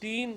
3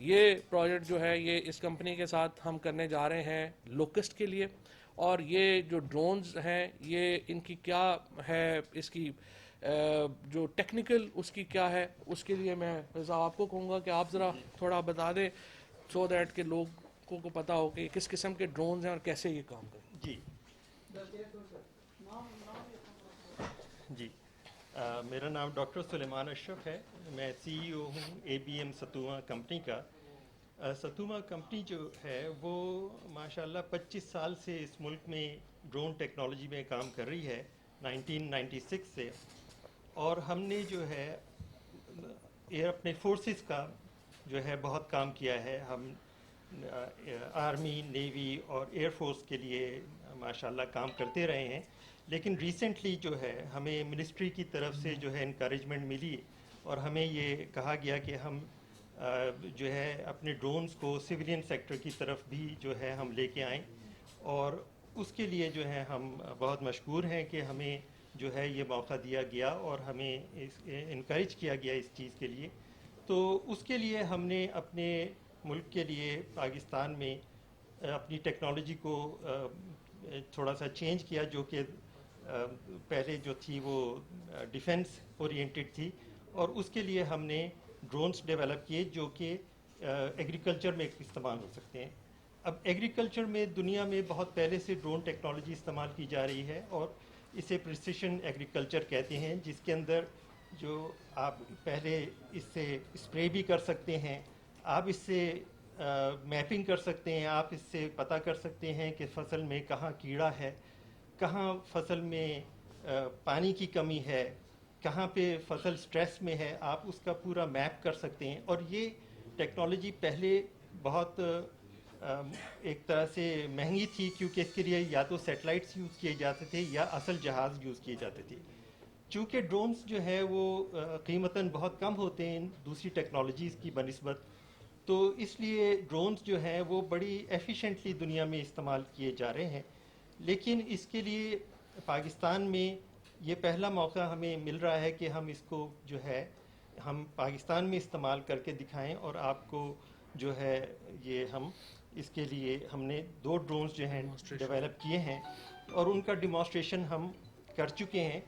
یہ پروجیکٹ جو ہے یہ اس کمپنی کے ساتھ ہم کرنے جا رہے ہیں لوکسٹ کے لیے. اور یہ جو ڈرونز ہیں یہ ان کی کیا ہے, اس کی جو ٹیکنیکل اس کی کیا ہے, اس کے لیے میں رضا آپ کو کہوں گا کہ آپ ذرا تھوڑا بتا دیں, سو دیٹ کہ لوگوں کو پتہ ہو کہ کس قسم کے ڈرونز ہیں اور کیسے یہ کام کریں. جی جی میرا نام ڈاکٹر سلیمان اشرف ہے. میں CEO ہوں ABM ستوما کمپنی کا. ستوما کمپنی جو ہے وہ ماشاءاللہ 25 سال سے اس ملک میں ڈرون ٹیکنالوجی میں کام کر رہی ہے 1996 سے. اور ہم نے جو ہے اپنے فورسز کا جو ہے بہت کام کیا ہے. ہم آرمی, نیوی اور ایئر فورس کے لیے ماشاءاللہ کام کرتے رہے ہیں. لیکن ریسنٹلی جو ہے ہمیں منسٹری کی طرف سے جو ہے انکریجمنٹ ملی اور ہمیں یہ کہا گیا کہ ہم جو ہے اپنے ڈرونز کو سویلین سیکٹر کی طرف بھی جو ہے ہم لے کے آئیں. اور اس کے لیے جو ہے ہم بہت مشکور ہیں کہ ہمیں جو ہے یہ موقع دیا گیا اور ہمیں انکریج کیا گیا اس چیز کے لیے. تو اس کے لیے ہم نے اپنے ملک کے لیے پاکستان میں اپنی ٹیکنالوجی کو تھوڑا سا چینج کیا, جو کہ پہلے جو تھی وہ ڈیفنس اورینٹڈ تھی. اور اس کے لیے ہم نے ڈرونز ڈیولپ کیے جو کہ ایگریکلچر میں استعمال ہو سکتے ہیں. اب ایگریکلچر میں دنیا میں بہت پہلے سے ڈرون ٹیکنالوجی استعمال کی جا رہی ہے اور اسے پریسیشن ایگریکلچر کہتے ہیں, جس کے اندر جو آپ پہلے اس سے اسپرے بھی کر سکتے ہیں, آپ اس سے میپنگ کر سکتے ہیں, آپ اس سے پتہ کر سکتے ہیں کہ فصل میں کہاں کیڑا ہے, کہاں فصل میں پانی کی کمی ہے, کہاں پہ فصل سٹریس میں ہے, آپ اس کا پورا میپ کر سکتے ہیں. اور یہ ٹیکنالوجی پہلے بہت ایک طرح سے مہنگی تھی, کیونکہ اس کے لیے یا تو سیٹلائٹس یوز کیے جاتے تھے یا اصل جہاز یوز کیے جاتے تھے. چونکہ ڈرونز جو ہے وہ قیمتاً بہت کم ہوتے ہیں دوسری ٹیکنالوجیز کی بنسبت, تو اس لیے ڈرونز جو ہیں وہ بڑی ایفیشینٹلی دنیا میں استعمال کیے جا رہے ہیں. لیکن اس کے لیے پاکستان میں یہ پہلا موقع ہمیں مل رہا ہے کہ ہم اس کو جو ہے ہم پاکستان میں استعمال کر کے دکھائیں. اور آپ کو جو ہے یہ ہم اس کے لیے ہم نے 2 ڈرونز جو ہیں ڈیولپ کیے ہیں اور ان کا ڈیمانسٹریشن ہم کر چکے ہیں.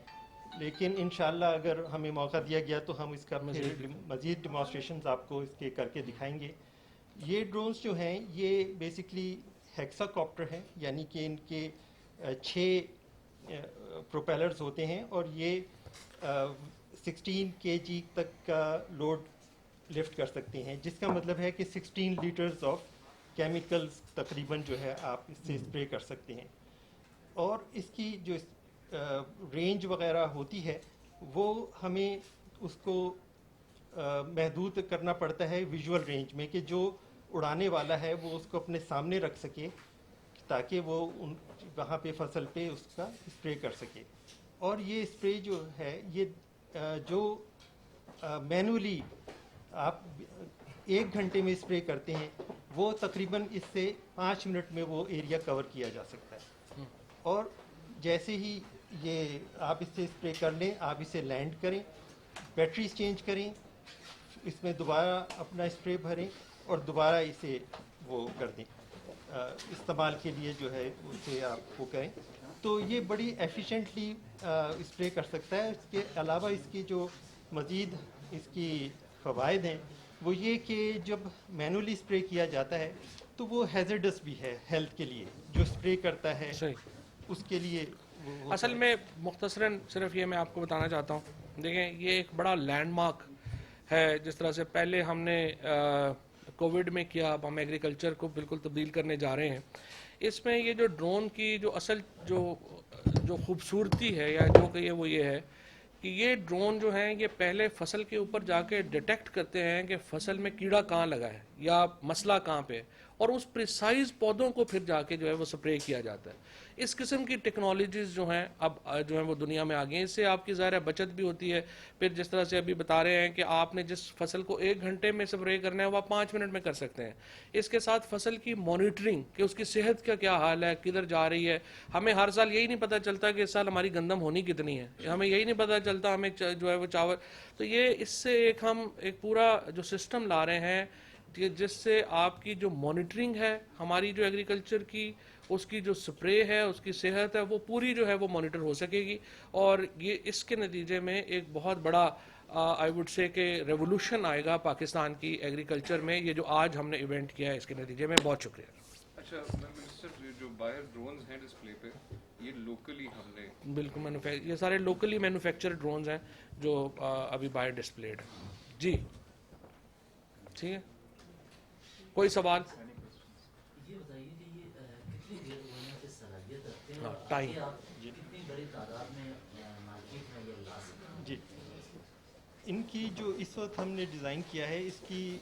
لیکن انشاءاللہ اگر ہمیں موقع دیا گیا تو ہم اس کا مزید ڈیمانسٹریشنز آپ کو اس کے کر کے دکھائیں گے. یہ ڈرونز جو ہیں یہ بیسکلی ہیکسا کاپٹر ہیں, یعنی کہ ان کے 6 پروپیلرز ہوتے ہیں اور یہ 16 kg تک کا لوڈ لفٹ کر سکتے ہیں, جس کا مطلب ہے کہ 16 لیٹرز آف کیمیکلز تقریباً جو ہے آپ اس سے اسپرے کر سکتے ہیں. اور اس کی جو رینج وغیرہ ہوتی ہے وہ ہمیں اس کو محدود کرنا پڑتا ہے ویژول رینج میں, کہ جو اڑانے والا ہے وہ اس کو اپنے سامنے رکھ سکے تاکہ وہ وہاں پہ فصل پہ اس کا اسپرے کر سکے. اور یہ اسپرے جو ہے یہ جو مینولی آپ 1 گھنٹے میں اسپرے کرتے ہیں وہ تقریباً اس سے 5 منٹ میں وہ ایریا کور کیا جا سکتا ہے. اور جیسے ہی یہ آپ اس سے اسپرے کر لیں, آپ اسے لینڈ کریں, بیٹریز چینج کریں, اس میں دوبارہ اپنا اسپرے بھریں اور دوبارہ اسے وہ کر دیں, استعمال کے لیے جو ہے اسے آپ وہ کریں. تو یہ بڑی ایفیشینٹلی اسپرے کر سکتا ہے. اس کے علاوہ اس کی جو مزید اس کی فوائد ہیں وہ یہ کہ جب مینولی اسپرے کیا جاتا ہے تو وہ ہیزرڈس بھی ہے ہیلتھ کے لیے, جو اسپرے کرتا ہے اس کے لیے. اصل میں مختصراً صرف یہ میں آپ کو بتانا چاہتا ہوں, دیکھیں یہ ایک بڑا لینڈ مارک ہے. جس طرح سے پہلے ہم نے کووڈ میں کیا, اب ہم ایگریکلچر کو بالکل تبدیل کرنے جا رہے ہیں. اس میں یہ جو ڈرون کی جو اصل جو خوبصورتی ہے یا جو کہ یہ ہے کہ یہ ڈرون جو ہیں یہ پہلے فصل کے اوپر جا کے ڈیٹیکٹ کرتے ہیں کہ فصل میں کیڑا کہاں لگا ہے یا مسئلہ کہاں پہ, اور اس پریسائز پودوں کو پھر جا کے جو ہے وہ سپرے کیا جاتا ہے. اس قسم کی ٹیکنالوجیز جو ہیں اب جو ہیں وہ دنیا میں آ گئی ہیں. اس سے آپ کی ظاہر بچت بھی ہوتی ہے. پھر جس طرح سے ابھی بتا رہے ہیں کہ آپ نے جس فصل کو 1 گھنٹے میں سپرے کرنا ہے وہ آپ 5 منٹ میں کر سکتے ہیں. اس کے ساتھ فصل کی مانیٹرنگ کہ اس کی صحت کا کیا حال ہے, کدھر جا رہی ہے. ہمیں ہر سال یہی نہیں پتہ چلتا کہ اس سال ہماری گندم ہونی کتنی ہے, ہمیں یہی نہیں پتہ چلتا ہمیں جو ہے وہ چاول. تو یہ اس سے ہم ایک پورا جو سسٹم لا رہے ہیں کہ جس سے آپ کی جو مانیٹرنگ ہے ہماری جو ایگریکلچر کی اس کی جو سپرے ہے اس کی صحت ہے وہ پوری جو ہے وہ مانیٹر ہو سکے گی اور یہ اس کے نتیجے میں ایک بہت بڑا آئی وڈ سے کہ ریولوشن آئے گا پاکستان کی ایگریکلچر میں. یہ جو آج ہم نے ایونٹ کیا ہے اس کے نتیجے میں. بہت شکریہ. اچھا منسٹر جو بائر ڈرونز ہیں ڈسپلے پہ یہ لوکلی ہم نے بالکل یہ سارے لوکلی مینوفیکچر ڈرونز ہیں جو ابھی باہر ڈسپلیڈ ہیں. جی ٹھیک ہے. کوئی سوال؟ یہ بتائیے کہ یہ کتنی دیر ہونے کی صلاحیت رکھتے ہیں ہاں، اور ٹائم. آپ کتنی بڑی تعداد میں مارکیٹ میں یہ لا سکتے ہیں؟ جی ان کی جو اس وقت ہم نے ڈیزائن کیا ہے اس کی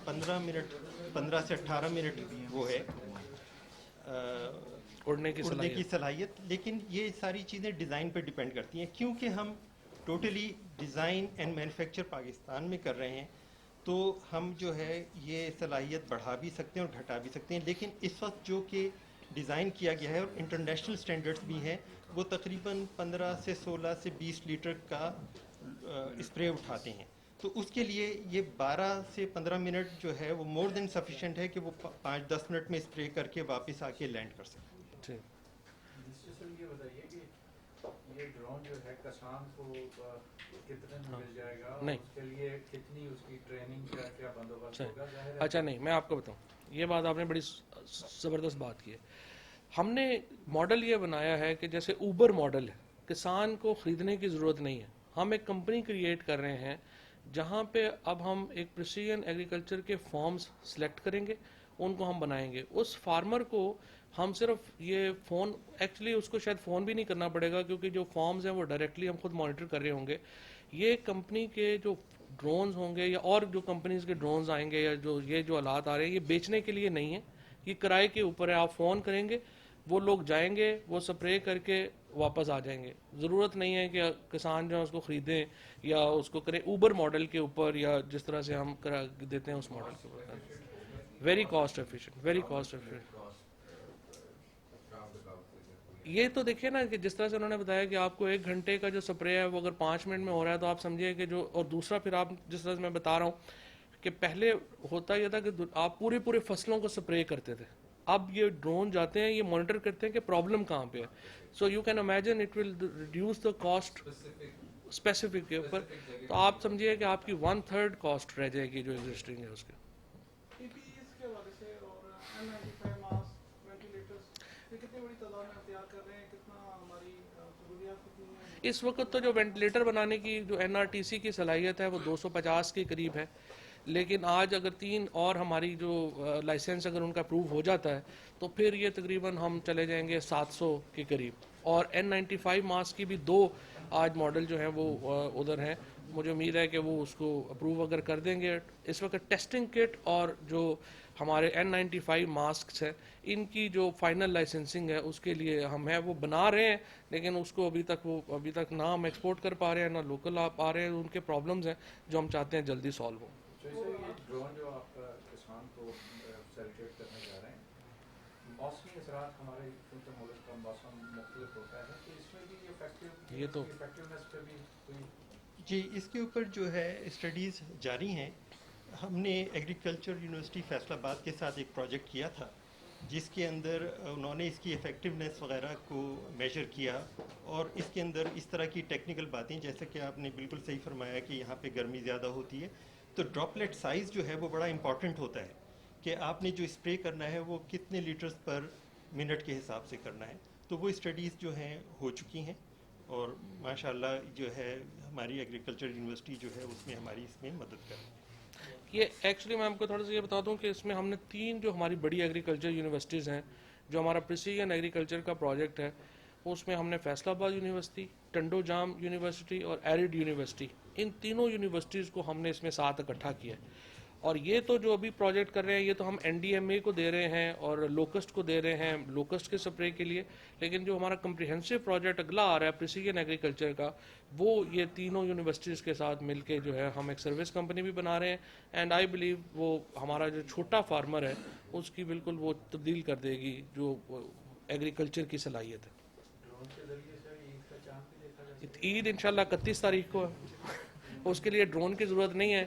15 سے 18 منٹ وہ ہے اڑنے کی اڑنے کی صلاحیت. صلاحیت. لیکن یہ ساری چیزیں ڈیزائن پہ ڈیپینڈ کرتی ہیں کیونکہ ہم totally design and manufacture Pakistan میں کر رہے ہیں تو ہم جو ہے یہ صلاحیت بڑھا بھی سکتے ہیں اور گھٹا بھی سکتے ہیں. لیکن اس وقت جو کہ ڈیزائن کیا گیا ہے اور انٹرنیشنل سٹینڈرڈز بھی ہیں وہ تقریباً 15 سے 16 سے 20 لیٹر کا اسپرے اٹھاتے ہیں. تو اس کے لیے یہ 12 سے 15 منٹ جو ہے وہ مور دین سفیشینٹ ہے کہ وہ 5-10 منٹ میں اسپرے کر کے واپس آ کے لینڈ کر سکیں. ٹھیک. سر یہ بتائیے کہ یہ ڈرون جو ہے کسان کو کتنے میں مل جائے گا اور نہیں. اس کے لیے کتنی اس کی ٹریننگ کا کیا بندوبست صحیح. ہوگا؟ ظاہر ہے اچھا نہیں میں آپ کو بتاؤں یہ بات آپ نے بڑی زبردست بات کی ہے. ہم نے ماڈل یہ بنایا ہے کہ جیسے اوبر ماڈل ہے کسان کو خریدنے کی ضرورت نہیں ہے. ہم ایک کمپنی کریٹ کر رہے ہیں جہاں پہ اب ہم ایک پریسیژن ایگریکلچر کے فارمز سلیکٹ کریں گے ان کو ہم بنائیں گے. اس فارمر کو ہم صرف یہ فون ایکچولی اس کو شاید فون بھی نہیں کرنا پڑے گا کیونکہ جو فارمز ہیں وہ ڈائریکٹلی ہم خود مانیٹر کر رہے ہوں گے. یہ کمپنی کے جو ڈرونز ہوں گے یا اور جو کمپنیز کے ڈرونز آئیں گے یا جو یہ جو آلات آ رہے ہیں یہ بیچنے کے لیے نہیں ہے یہ کرائے کے اوپر ہے. آپ فون کریں گے وہ لوگ جائیں گے وہ سپرے کر کے واپس آ جائیں گے. ضرورت نہیں ہے کہ کسان جو ہے اس کو خریدیں یا اس کو کریں اوبر ماڈل کے اوپر یا جس طرح سے ہم کرا دیتے ہیں اس ماڈل کے اوپر. Very cost efficient very cost efficient. یہ تو دیکھیے نا کہ جس طرح سے انہوں نے بتایا کہ آپ کو 1 گھنٹے کا جو سپرے ہے وہ اگر 5 منٹ میں ہو رہا ہے تو آپ سمجھیے کہ جو اور دوسرا پھر آپ جس طرح سے میں بتا رہا ہوں کہ پہلے ہوتا یہ تھا کہ آپ پورے فصلوں کو سپرے کرتے تھے. اب یہ ڈرون جاتے ہیں یہ مانیٹر کرتے ہیں کہ پرابلم کہاں پہ ہے. So you can imagine it will reduce the cost specific کے اوپر. تو آپ سمجھیے کہ آپ کی 1/3 کاسٹ رہ جائے گی جو ایگزسٹنگ ہے اس کے. PPEs کے حوالے سے اور N95 ماسک وینٹیلیٹرز یہ کتنی بڑی تعداد میں تیار کر رہے ہیں کتنا ہماری ضروریات کتنی ہے؟ اس وقت تو جو وینٹیلیٹر بنانے کی جو NRTC کی صلاحیت ہے وہ 250 کے قریب ہے. لیکن آج اگر 3 اور ہماری جو لائسنس اگر ان کا اپروو ہو جاتا ہے تو پھر یہ تقریباً ہم چلے جائیں گے 700 کے قریب. اور N95 ماسک کی بھی 2 آج ماڈل جو ہیں وہ ادھر ہیں. مجھے امید ہے کہ وہ اس کو اپروو اگر کر دیں گے. اس وقت ٹیسٹنگ کٹ اور جو ہمارے N95 ماسکس ہیں ان کی جو فائنل لائسنسنگ ہے اس کے لیے ہم ہیں وہ بنا رہے ہیں لیکن اس کو ابھی تک نہ ہم ایکسپورٹ کر پا رہے ہیں نہ لوکل آپ آ رہے ہیں. ان کے پرابلمز ہیں جو ہم چاہتے ہیں جلدی سالو ہوں. سر یہ ڈرون جو آپ کا کسان کو سیلیبریٹ کرنے جا رہے ہیں موسمی اثرات ہمارے ملک کا موسم مختلف ہوتا ہے کہ اس میں بھی یہ تو افیکٹونیس پہ بھی کوئی جی اس کے اوپر جو ہے اسٹڈیز جاری ہیں. ہم نے ایگریکلچر یونیورسٹی فیصل آباد کے ساتھ ایک پروجیکٹ کیا تھا جس کے اندر انہوں نے اس کی افیکٹونیس وغیرہ کو میجر کیا اور اس کے اندر اس طرح کی ٹیکنیکل باتیں جیسا کہ آپ نے بالکل صحیح فرمایا کہ یہاں پہ گرمی زیادہ ہوتی ہے تو ڈراپلیٹ سائز جو ہے وہ بڑا امپورٹنٹ ہوتا ہے کہ آپ نے جو اسپرے کرنا ہے وہ کتنے لیٹرز پر منٹ کے حساب سے کرنا ہے. تو وہ اسٹڈیز جو ہیں ہو چکی ہیں اور ماشاءاللہ جو ہے ہماری ایگریکلچر یونیورسٹی جو ہے اس میں ہماری اس میں مدد کر رہی ہے. یہ ایکچولی میں آپ کو تھوڑا سا یہ بتا دوں کہ اس میں ہم نے 3 جو ہماری بڑی ایگریکلچر یونیورسٹیز ہیں جو ہمارا پریسیژن ایگریکلچر کا پروجیکٹ ہے اس میں ہم نے فیصل آباد یونیورسٹی ٹنڈو جام یونیورسٹی اور ایرڈ یونیورسٹی ان تینوں یونیورسٹیز کو ہم نے اس میں ساتھ اکٹھا کیا ہے. اور یہ تو جو ابھی پروجیکٹ کر رہے ہیں یہ تو ہم NDMA کو دے رہے ہیں اور لوکسٹ کو دے رہے ہیں لوکسٹ کے سپرے کے لیے. لیکن جو ہمارا کمپریہنسو پروجیکٹ اگلا آ رہا ہے پریسیژن ایگریکلچر کا وہ یہ تینوں یونیورسٹیز کے ساتھ مل کے جو ہے ہم ایک سروس کمپنی بھی بنا رہے ہیں. اینڈ آئی بلیو وہ ہمارا جو چھوٹا فارمر ہے اس کی بالکل وہ تبدیل کر دے گی جو ایگریکلچر کی صلاحیت ہے. ڈرون کے ذریعے سے عید کا چاند بھی دیکھا جا سکتا عید انشاءاللہ 31 تاریخ کو ہے. اس کے لیے ڈرون کی ضرورت نہیں ہے.